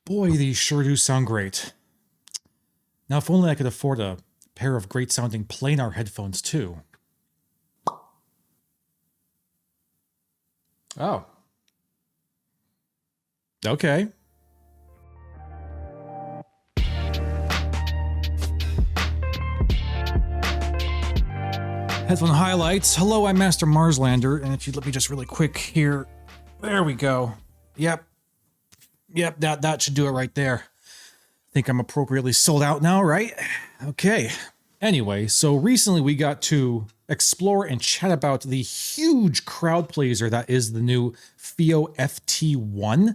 Boy, these sure do sound great. Now, if only I could afford a pair of great sounding planar headphones too. Oh. Okay. Headphone highlights. Hello, I'm Master Marslander, and if you'd let me just really quick here. There we go. Yep, that should do it right there. I think I'm appropriately sold out now, right? Okay. Anyway, so recently we got to explore and chat about the huge crowd pleaser that is the new FiiO FT-1,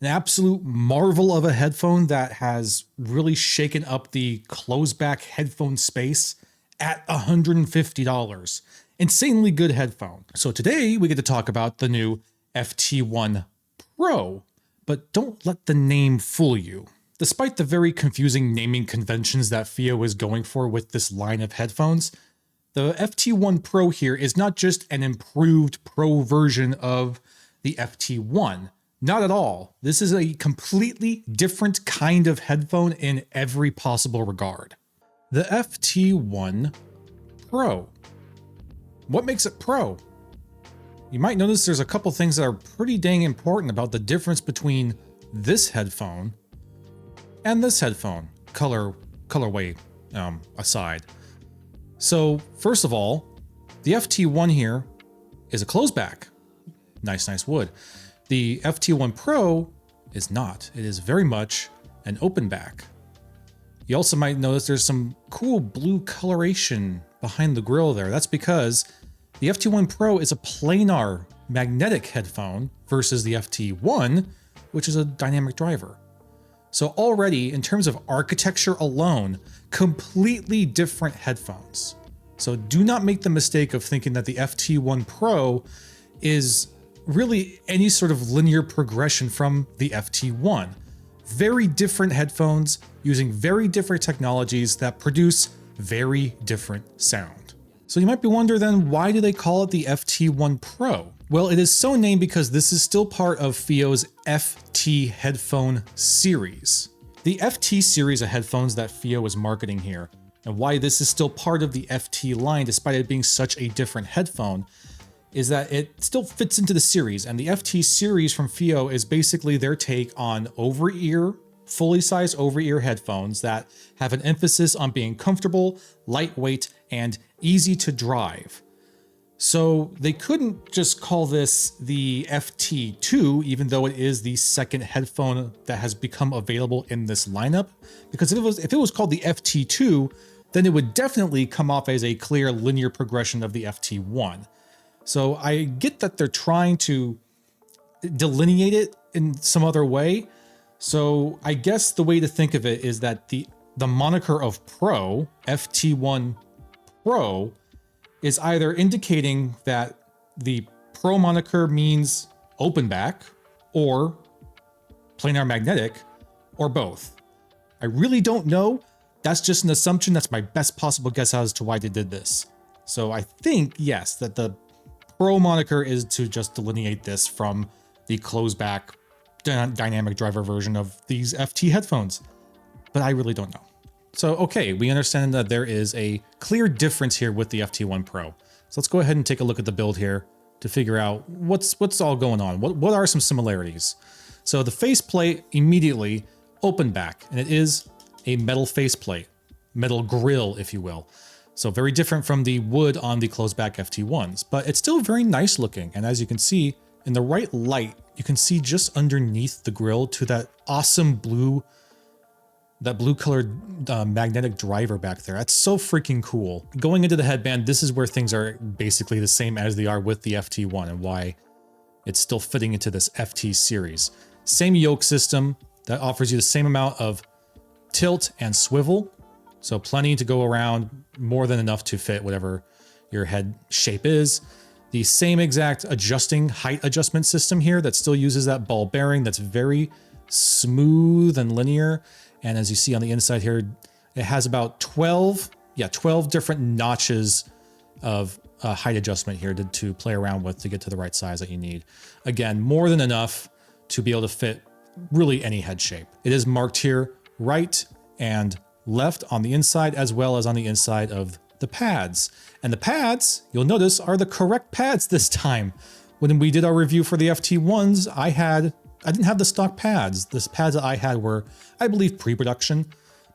an absolute marvel of a headphone that has really shaken up the closed-back headphone space at $150. Insanely good headphone. So today we get to talk about the new FT-1 Pro, but don't let the name fool you. Despite the very confusing naming conventions that FiiO is going for with this line of headphones, the FT-1 Pro here is not just an improved Pro version of the FT-1. Not at all. This is a completely different kind of headphone in every possible regard. The FT-1 Pro. What makes it Pro? You might notice there's a couple things that are pretty dang important about the difference between this headphone and this headphone, colorway aside. So first of all, the FT-1 here is a closed back. Nice wood. The FT-1 Pro is not. It is very much an open back. You also might notice there's some cool blue coloration behind the grill there. That's because the FT-1 Pro is a planar magnetic headphone versus the FT-1, which is a dynamic driver. So already, in terms of architecture alone, completely different headphones. So do not make the mistake of thinking that the FT-1 Pro is really any sort of linear progression from the FT-1. Very different headphones using very different technologies that produce very different sound. So you might be wondering then, why do they call it the FT-1 Pro? Well, it is so named because this is still part of FiiO's FT headphone series. The FT series of headphones that FiiO is marketing here, and why this is still part of the FT line despite it being such a different headphone, is that it still fits into the series, and the FT series from FiiO is basically their take on over-ear, fully sized over-ear headphones that have an emphasis on being comfortable, lightweight, and easy to drive. So they couldn't just call this the FT2, even though it is the second headphone that has become available in this lineup, because if it was called the FT2, then it would definitely come off as a clear linear progression of the FT1. So I get that they're trying to delineate it in some other way. So I guess the way to think of it is that the moniker of Pro, FT-1 Pro, is either indicating that the Pro moniker means open back or planar magnetic or both. I really don't know. That's just an assumption. That's my best possible guess as to why they did this. So I think, yes, that the Pro moniker is to just delineate this from the closed back dynamic driver version of these FT headphones, but I really don't know. So, okay, we understand that there is a clear difference here with the FT-1 Pro. So let's go ahead and take a look at the build here to figure out what's all going on. What are some similarities? So the faceplate immediately open back, and it is a metal faceplate, metal grill, if you will. So very different from the wood on the closed back FT-1s, but it's still very nice looking. And as you can see in the right light, you can see just underneath the grill to that awesome blue colored magnetic driver back there. That's so freaking cool. Going into the headband, this is where things are basically the same as they are with the FT-1 and why it's still fitting into this FT series. Same yoke system that offers you the same amount of tilt and swivel. So plenty to go around, more than enough to fit whatever your head shape is. The same exact height adjustment system here that still uses that ball bearing that's very smooth and linear. And as you see on the inside here, it has about 12 different notches of height adjustment here to play around with to get to the right size that you need. Again, more than enough to be able to fit really any head shape. It is marked here right and left on the inside as well as on the inside of the pads. And the pads, you'll notice, are the correct pads this time. When we did our review for the FT1s, I didn't have the stock pads. The pads that I had were, I believe, pre-production.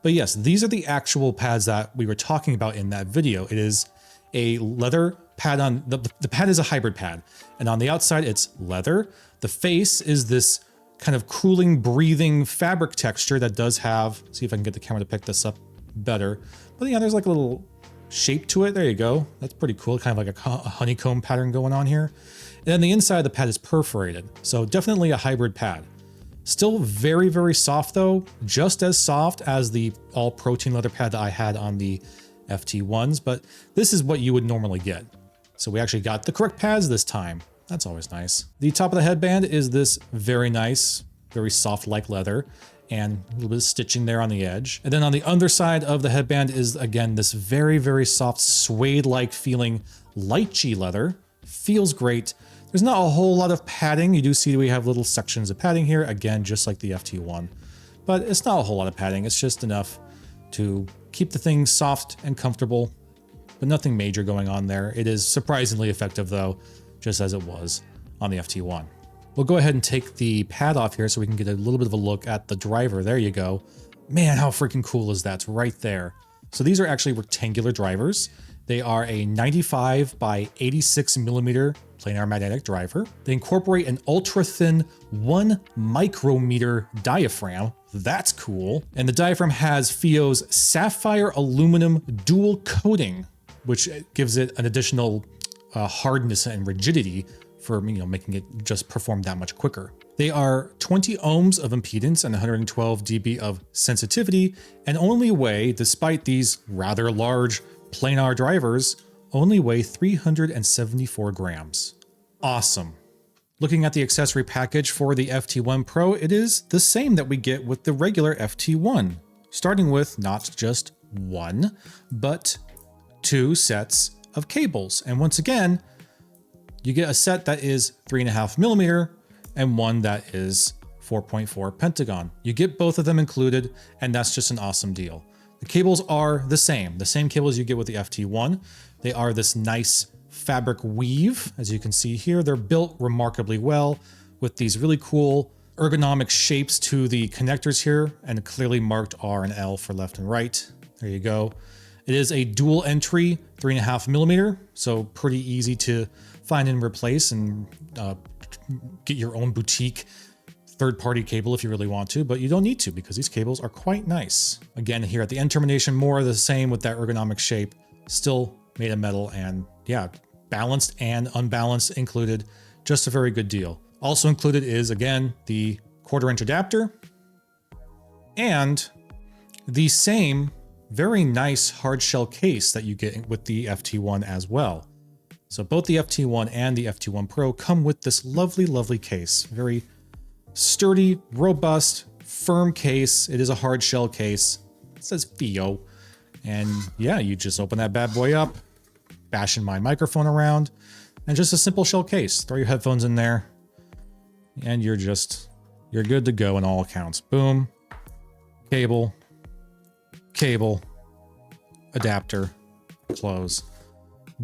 But yes, these are the actual pads that we were talking about in that video. It is a leather pad on, the pad is a hybrid pad. And on the outside, it's leather. The face is this kind of cooling, breathing fabric texture that does have, see if I can get the camera to pick this up better. But yeah, there's like a little shape to it. There you go. That's pretty cool. Kind of like a honeycomb pattern going on here. And then the inside of the pad is perforated. So definitely a hybrid pad. Still very, very soft though. Just as soft as the all protein leather pad that I had on the FT1s, but this is what you would normally get. So we actually got the correct pads this time. That's always nice. The top of the headband is this very nice, very soft like leather, and a little bit of stitching there on the edge. And then on the underside of the headband is again this very, very soft suede-like feeling lychee leather. Feels great. There's not a whole lot of padding. You do see we have little sections of padding here, again, just like the FT1. But it's not a whole lot of padding. It's just enough to keep the thing soft and comfortable, but nothing major going on there. It is surprisingly effective though, just as it was on the FT1. We'll go ahead and take the pad off here so we can get a little bit of a look at the driver. There you go. Man, how freaking cool is that? It's right there. So these are actually rectangular drivers. They are a 95 by 86 millimeter planar magnetic driver. They incorporate an ultra thin 1 micrometer diaphragm. That's cool. And the diaphragm has FiiO's sapphire aluminum dual coating, which gives it an additional hardness and rigidity for making it just perform that much quicker. They are 20 ohms of impedance and 112 dB of sensitivity, and only weigh, despite these rather large planar drivers, only weigh 374 grams. Awesome. Looking at the accessory package for the FT-1 Pro, it is the same that we get with the regular FT-1, starting with not just one, but 2 sets of cables. And once again, you get a set that is 3.5 millimeter and one that is 4.4 pentagon. You get both of them included, and that's just an awesome deal. The cables are the same cables you get with the FT1. They are this nice fabric weave, as you can see here. They're built remarkably well with these really cool ergonomic shapes to the connectors here, and clearly marked R and L for left and right. There you go. It is a dual entry 3.5 millimeter, so pretty easy to find and replace and get your own boutique third-party cable if you really want to, but you don't need to because these cables are quite nice. Again, here at the end termination, more of the same with that ergonomic shape, still made of metal, and yeah, balanced and unbalanced included. Just a very good deal. Also included is, again, the 1/4-inch adapter and the same very nice hard shell case that you get with the FT1 as well. So both the FT1 and the FT-1 Pro come with this lovely, lovely case. Very sturdy, robust, firm case. It is a hard shell case. It says FiiO. And yeah, you just open that bad boy up, bashing my microphone around, and just a simple shell case. Throw your headphones in there, and you're good to go in all accounts. Boom, cable, adapter, close,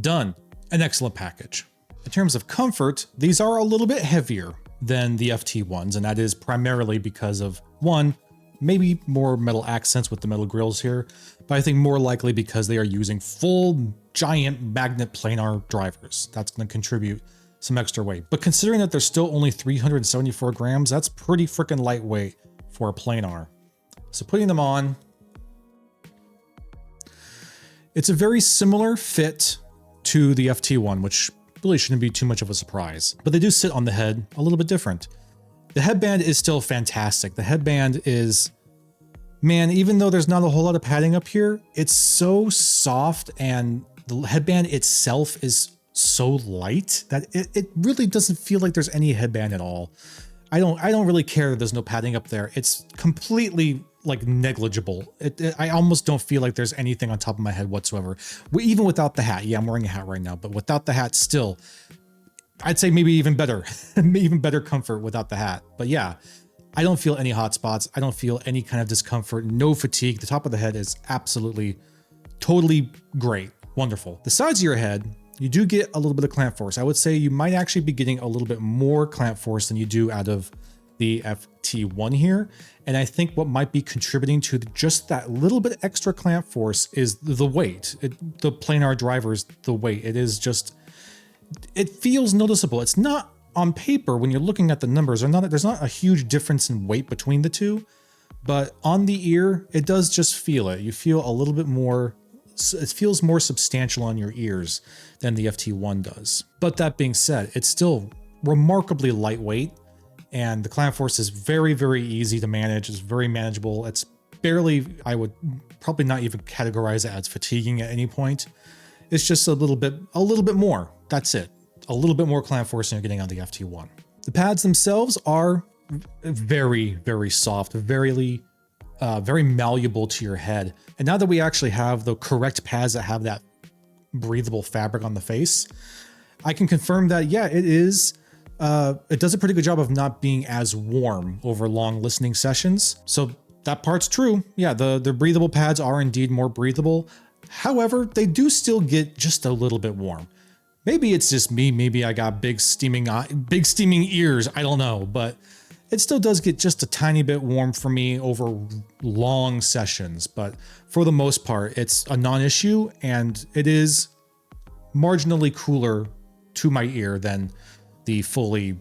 done. An excellent package. In terms of comfort, these are a little bit heavier than the FT1s, and that is primarily because of, one, maybe more metal accents with the metal grills here, but I think more likely because they are using full giant magnet planar drivers. That's going to contribute some extra weight. But considering that they're still only 374 grams, that's pretty freaking lightweight for a planar. So putting them on, it's a very similar fit to the FT1, which really shouldn't be too much of a surprise, but they do sit on the head a little bit different. The headband is still fantastic. The headband is, man, even though there's not a whole lot of padding up here, it's so soft, and the headband itself is so light that it really doesn't feel like there's any headband at all. I don't really care that there's no padding up there. It's completely like negligible. I almost don't feel like there's anything on top of my head whatsoever. Even without the hat. Yeah, I'm wearing a hat right now, but without the hat still, I'd say maybe even better, even better comfort without the hat. But yeah, I don't feel any hot spots. I don't feel any kind of discomfort, no fatigue. The top of the head is absolutely, totally great. Wonderful. The sides of your head, you do get a little bit of clamp force. I would say you might actually be getting a little bit more clamp force than you do out of the FT1 here. And I think what might be contributing to just that little bit extra clamp force is the weight. The planar drivers, the weight. It is just, it feels noticeable. It's not on paper when you're looking at the numbers, there's not a huge difference in weight between the two, but on the ear, it does just feel it. You feel a little bit more, it feels more substantial on your ears than the FT1 does. But that being said, it's still remarkably lightweight, and the clamp force is very, very easy to manage. It's very manageable. It's barely, I would probably not even categorize it as fatiguing at any point. It's just a little bit more. That's it. A little bit more clamp force than you're getting on the FT1. The pads themselves are very, very soft, very malleable to your head. And now that we actually have the correct pads that have that breathable fabric on the face, I can confirm that, yeah, it is. It does a pretty good job of not being as warm over long listening sessions. So that part's true. Yeah, the breathable pads are indeed more breathable. However, they do still get just a little bit warm. Maybe it's just me. Maybe I got big steaming ears. I don't know, but it still does get just a tiny bit warm for me over long sessions. But for the most part, it's a non-issue, and it is marginally cooler to my ear than the fully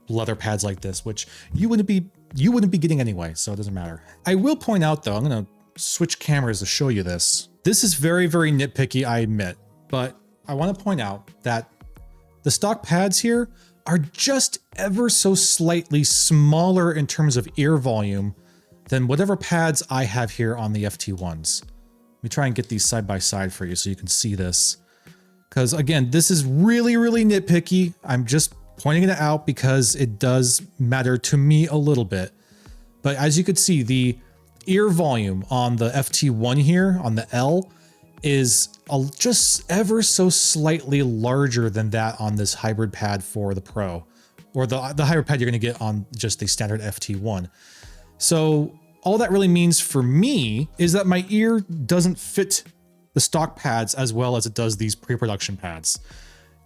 leather pads like this, which you wouldn't be getting anyway, so it doesn't matter. I will point out though, I'm gonna switch cameras to show you this. This is very, very nitpicky, I admit, but I want to point out that the stock pads here are just ever so slightly smaller in terms of ear volume than whatever pads I have here on the FT1s. Let me try and get these side by side for you so you can see this. Because again, this is really, really nitpicky. I'm just pointing it out because it does matter to me a little bit. But as you can see, the ear volume on the FT1 here, on the L, is just ever so slightly larger than that on this hybrid pad for the Pro, or the hybrid pad you're going to get on just the standard FT1. So all that really means for me is that my ear doesn't fit the stock pads as well as it does these pre-production pads.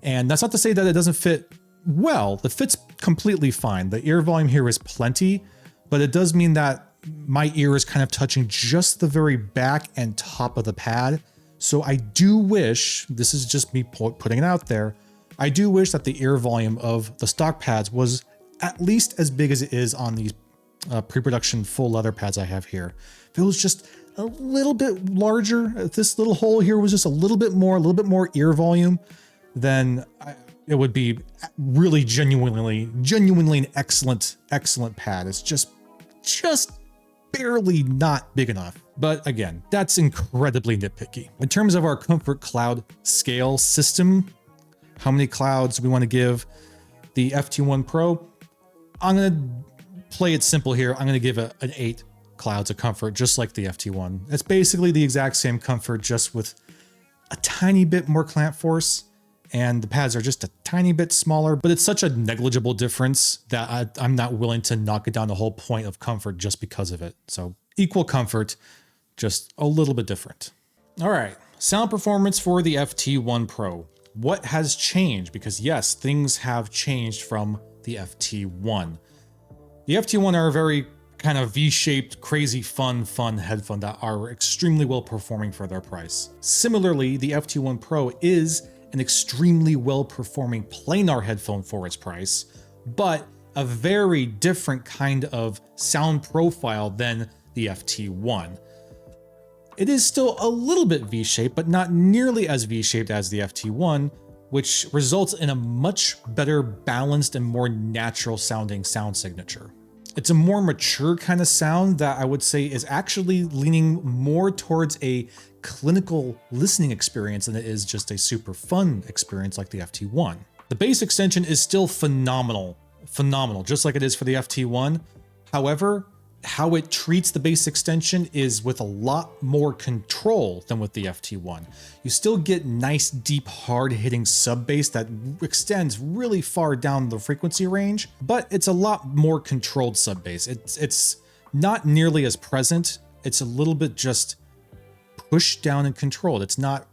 And that's not to say that it doesn't fit well. It fits completely fine. The ear volume here is plenty, but it does mean that my ear is kind of touching just the very back and top of the pad. So I do wish, this is just me putting it out there, I do wish that the ear volume of the stock pads was at least as big as it is on these pre-production full leather pads I have here. If it was just a little bit larger, if this little hole here was just a little bit more ear volume, then it would be really genuinely an excellent pad. It's just barely not big enough. But again, that's incredibly nitpicky. In terms of our comfort cloud scale system, how many clouds we want to give the FT-1 Pro, I'm going to play it simple here. I'm going to give it an 8 clouds of comfort, just like the FT-1. It's basically the exact same comfort, just with a tiny bit more clamp force, and the pads are just a tiny bit smaller, but it's such a negligible difference that I'm not willing to knock it down the whole point of comfort just because of it. So equal comfort, just a little bit different. All right, sound performance for the FT-1 Pro. What has changed? Because yes, things have changed from the FT-1. The FT-1 are a very kind of V-shaped, crazy, fun headphone that are extremely well performing for their price. Similarly, the FT-1 Pro is an extremely well-performing planar headphone for its price, but a very different kind of sound profile than the FT-1. It is still a little bit V-shaped, but not nearly as V-shaped as the FT-1, which results in a much better balanced and more natural sounding sound signature. It's a more mature kind of sound that I would say is actually leaning more towards a clinical listening experience than it is just a super fun experience like the FT-1. The bass extension is still phenomenal, just like it is for the FT-1. However, how it treats the bass extension is with a lot more control than with the FT1. You still get nice, deep, hard-hitting sub bass that extends really far down the frequency range, but it's a lot more controlled sub bass. It's not nearly as present. It's a little bit just pushed down and controlled. It's not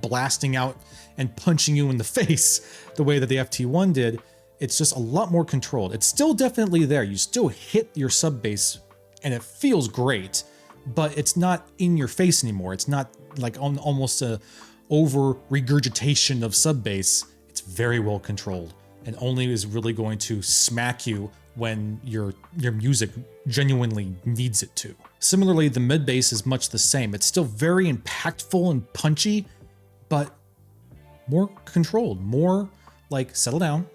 blasting out and punching you in the face the way that the FT1 did. It's just a lot more controlled. It's still definitely there. You still hit your sub bass and it feels great, but it's not in your face anymore. It's not like almost a over regurgitation of sub bass. It's very well controlled and only is really going to smack you when your music genuinely needs it to. Similarly, the mid bass is much the same. It's still very impactful and punchy, but more controlled, more like settle down.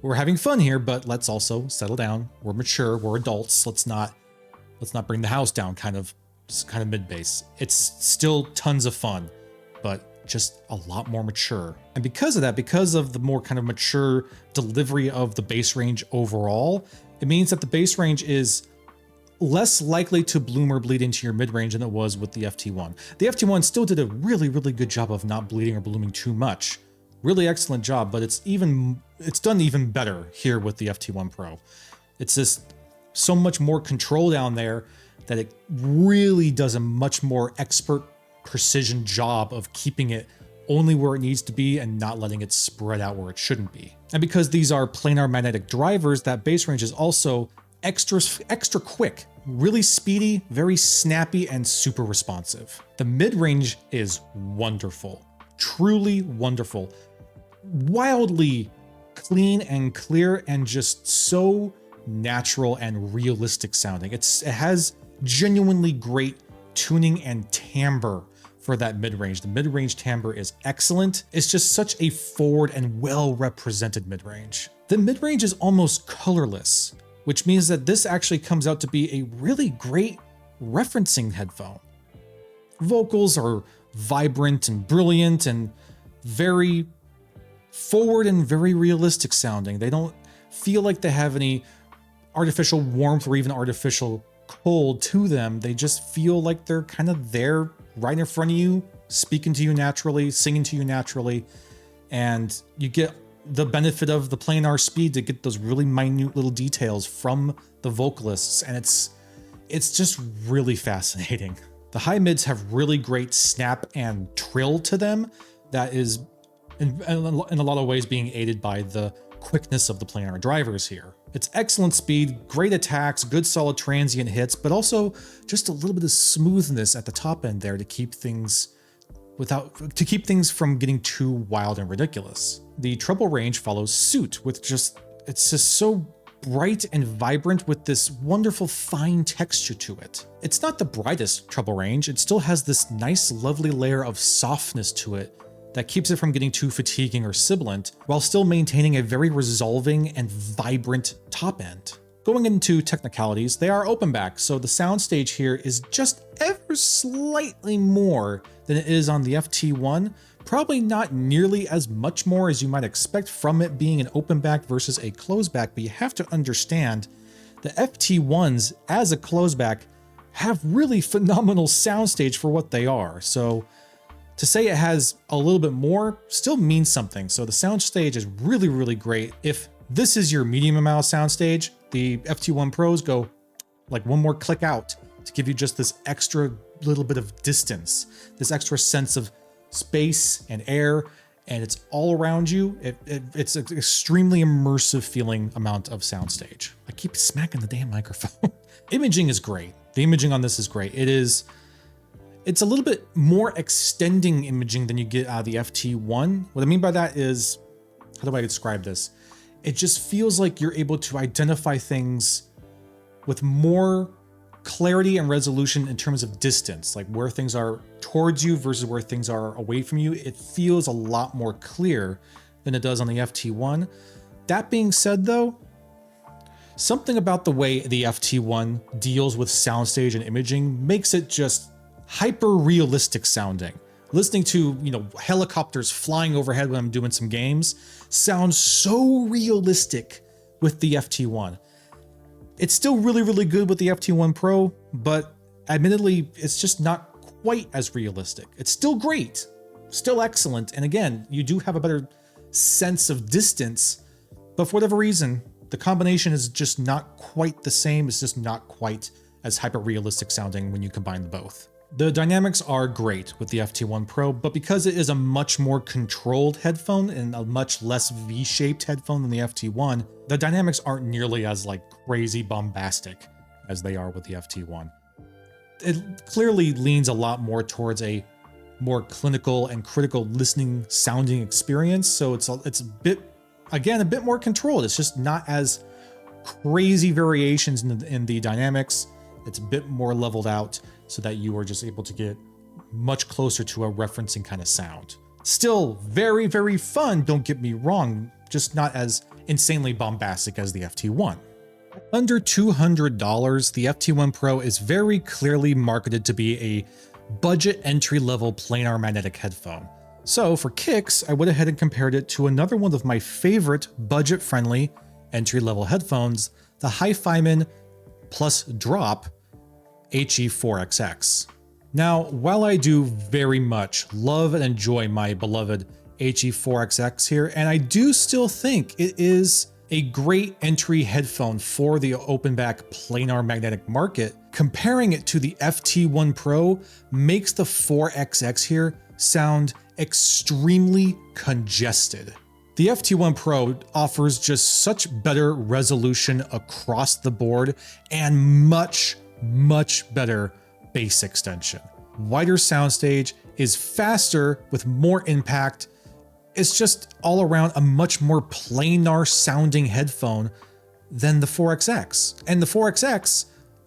We're having fun here, but let's also settle down. We're mature, we're adults. Let's not bring the house down kind of mid bass. It's still tons of fun, but just a lot more mature. And because of that, because of the more kind of mature delivery of the bass range overall, it means that the bass range is less likely to bloom or bleed into your mid-range than it was with the FT1. The FT1 still did a really, really good job of not bleeding or blooming too much. Really excellent job, but it's done even better here with the FT-1 Pro. It's just so much more control down there that it really does a much more expert precision job of keeping it only where it needs to be and not letting it spread out where it shouldn't be. And because these are planar magnetic drivers, that bass range is also extra quick, really speedy, very snappy, and super responsive. The mid-range is wonderful, truly wonderful, wildly clean and clear, and just so natural and realistic sounding. It has genuinely great tuning and timbre for that mid-range. The mid-range timbre is excellent. It's just such a forward and well-represented mid-range. The mid-range is almost colorless, which means that this actually comes out to be a really great referencing headphone. Vocals are vibrant and brilliant and very forward and very realistic sounding. They don't feel like they have any artificial warmth or even artificial cold to them. They just feel like they're kind of there right in front of you, speaking to you naturally, singing to you naturally, and you get the benefit of the planar speed to get those really minute little details from the vocalists, and it's just really fascinating. The high mids have really great snap and trill to them that is in a lot of ways being aided by the quickness of the planar drivers here. It's excellent speed, great attacks, good solid transient hits, but also just a little bit of smoothness at the top end there to keep things from getting too wild and ridiculous. The treble range follows suit with it's just so bright and vibrant with this wonderful fine texture to it. It's not the brightest treble range, it still has this nice lovely layer of softness to it that keeps it from getting too fatiguing or sibilant, while still maintaining a very resolving and vibrant top end. Going into technicalities, they are open back, so the soundstage here is just ever slightly more than it is on the FT1, probably not nearly as much more as you might expect from it being an open back versus a closed back, but you have to understand the FT1s as a closed back have really phenomenal soundstage for what they are, so to say it has a little bit more still means something. So the soundstage is really, really great. If this is your medium amount of soundstage, the FT-1 Pros go like one more click out to give you just this extra little bit of distance, this extra sense of space and air, and it's all around you. It's an extremely immersive feeling amount of soundstage. I keep smacking the damn microphone. Imaging is great. The imaging on this is great. It's a little bit more extending imaging than you get out of the FT1. What I mean by that is, how do I describe this? It just feels like you're able to identify things with more clarity and resolution in terms of distance, like where things are towards you versus where things are away from you. It feels a lot more clear than it does on the FT1. That being said though, something about the way the FT1 deals with soundstage and imaging makes it just hyper realistic sounding. Listening to, helicopters flying overhead when I'm doing some games sounds so realistic with the FT1. It's still really, really good with the FT-1 Pro, but admittedly, it's just not quite as realistic. It's still great, still excellent. And again, you do have a better sense of distance, but for whatever reason, the combination is just not quite the same. It's just not quite as hyper-realistic sounding when you combine the both. The dynamics are great with the FT-1 Pro, but because it is a much more controlled headphone and a much less V-shaped headphone than the FT-1, the dynamics aren't nearly as like crazy bombastic as they are with the FT-1. It clearly leans a lot more towards a more clinical and critical listening sounding experience, so it's a bit, again, a bit more controlled. It's just not as crazy variations in the dynamics. It's a bit more leveled out so that you are just able to get much closer to a referencing kind of sound. Still very, very fun, don't get me wrong, just not as insanely bombastic as the FT-1. Under $200, the FT-1 Pro is very clearly marketed to be a budget entry-level planar magnetic headphone. So for kicks, I went ahead and compared it to another one of my favorite budget-friendly entry-level headphones, the HiFiMan Plus Drop HE4XX. Now, while I do very much love and enjoy my beloved HE4XX here, and I do still think it is a great entry headphone for the open back planar magnetic market, comparing it to the FT-1 Pro makes the 4XX here sound extremely congested. The FT-1 Pro offers just such better resolution across the board and much better bass extension. Wider soundstage, is faster with more impact. It's just all around a much more planar sounding headphone than the 4XX. And the 4XX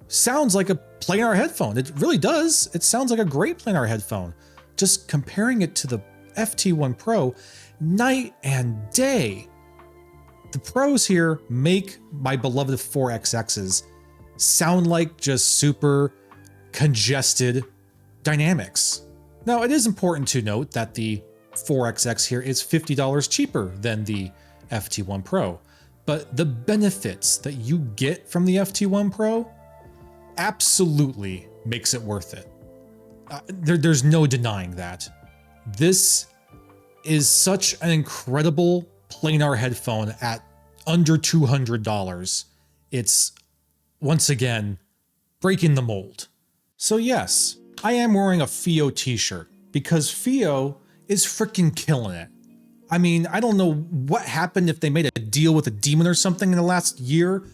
sounds like a planar headphone. It really does. It sounds like a great planar headphone. Just comparing it to the FT-1 Pro, night and day. The pros here make my beloved 4XXs sound like just super congested dynamics. Now, it is important to note that the 4XX here is $50 cheaper than the FT-1 Pro, but the benefits that you get from the FT-1 Pro absolutely makes it worth it. There's no denying that. This is such an incredible planar headphone at under $200. It's, once again, breaking the mold. So yes, I am wearing a FiiO t-shirt because FiiO is freaking killing it. I mean, I don't know what happened if they made a deal with a demon or something in the last year,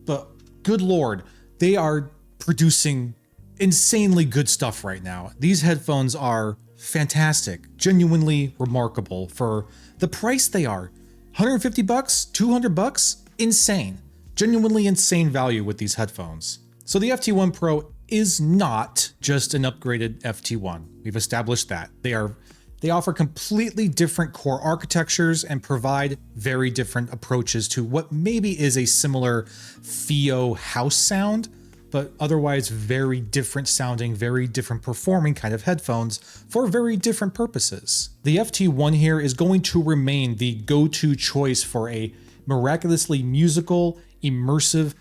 but good Lord, they are producing insanely good stuff right now. These headphones are fantastic, genuinely remarkable for the price they are. 150 bucks, 200 bucks, insane. Genuinely insane value with these headphones. So the FT-1 Pro is not just an upgraded FT-1. We've established that. They offer completely different core architectures and provide very different approaches to what maybe is a similar FiiO house sound, but otherwise very different sounding, very different performing kind of headphones for very different purposes. The FT-1 here is going to remain the go-to choice for a miraculously musical, immersive,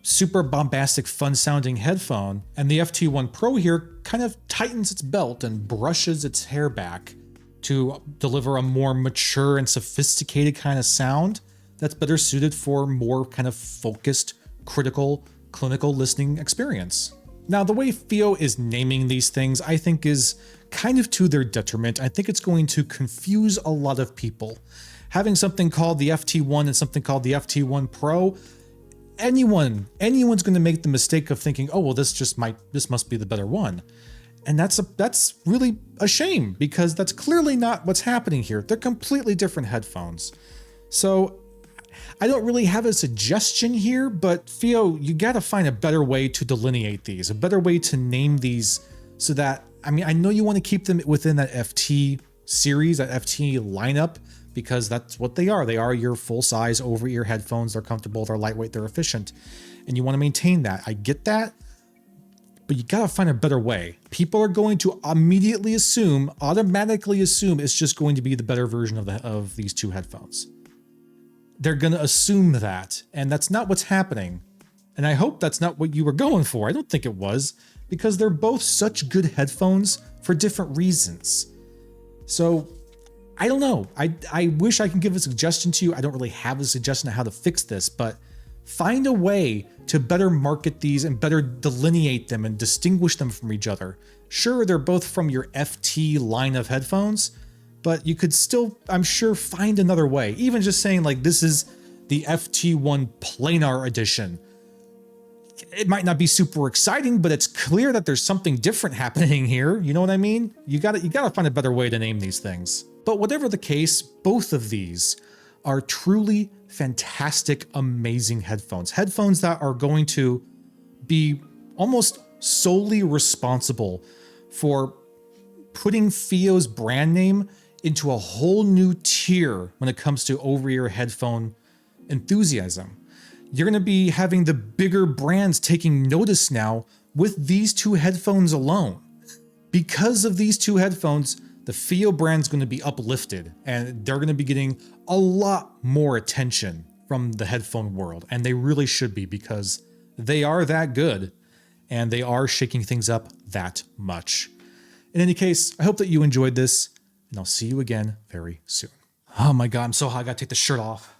super bombastic, fun sounding headphone, and the FT-1 Pro here kind of tightens its belt and brushes its hair back to deliver a more mature and sophisticated kind of sound that's better suited for more kind of focused, critical, clinical listening experience. Now, the way FiiO is naming these things, I think is kind of to their detriment. I think it's going to confuse a lot of people. Having something called the FT-1 and something called the FT-1 Pro, anyone's going to make the mistake of thinking, oh, well, this must be the better one. And that's really a shame, because that's clearly not what's happening here. They're completely different headphones. So I don't really have a suggestion here, but FiiO, you got to find a better way to delineate these, a better way to name these so that, I mean, I know you want to keep them within that FT series, that FT lineup, because that's what they are. They are your full-size over-ear headphones. They're comfortable, they're lightweight, they're efficient, and you want to maintain that. I get that, but you gotta find a better way. People are going to automatically assume it's just going to be the better version of these two headphones. They're gonna assume that, and that's not what's happening. And I hope that's not what you were going for. I don't think it was, because they're both such good headphones for different reasons. So I don't know. I wish I can give a suggestion to you. I don't really have a suggestion on how to fix this, but find a way to better market these and better delineate them and distinguish them from each other. Sure, they're both from your FT line of headphones, but you could still, I'm sure, find another way. Even just saying like, this is the FT-1 PLANAR edition. It might not be super exciting, but it's clear that there's something different happening here. You know what I mean? You gotta find a better way to name these things. But whatever the case, both of these are truly fantastic, amazing headphones. Headphones that are going to be almost solely responsible for putting FiiO's brand name into a whole new tier when it comes to over-ear headphone enthusiasm. You're going to be having the bigger brands taking notice now with these two headphones alone. Because of these two headphones, the FiiO brand's going to be uplifted, and they're going to be getting a lot more attention from the headphone world, and they really should be, because they are that good and they are shaking things up that much. In any case, I hope that you enjoyed this, and I'll see you again very soon. Oh my God, I'm so hot. I gotta take the shirt off.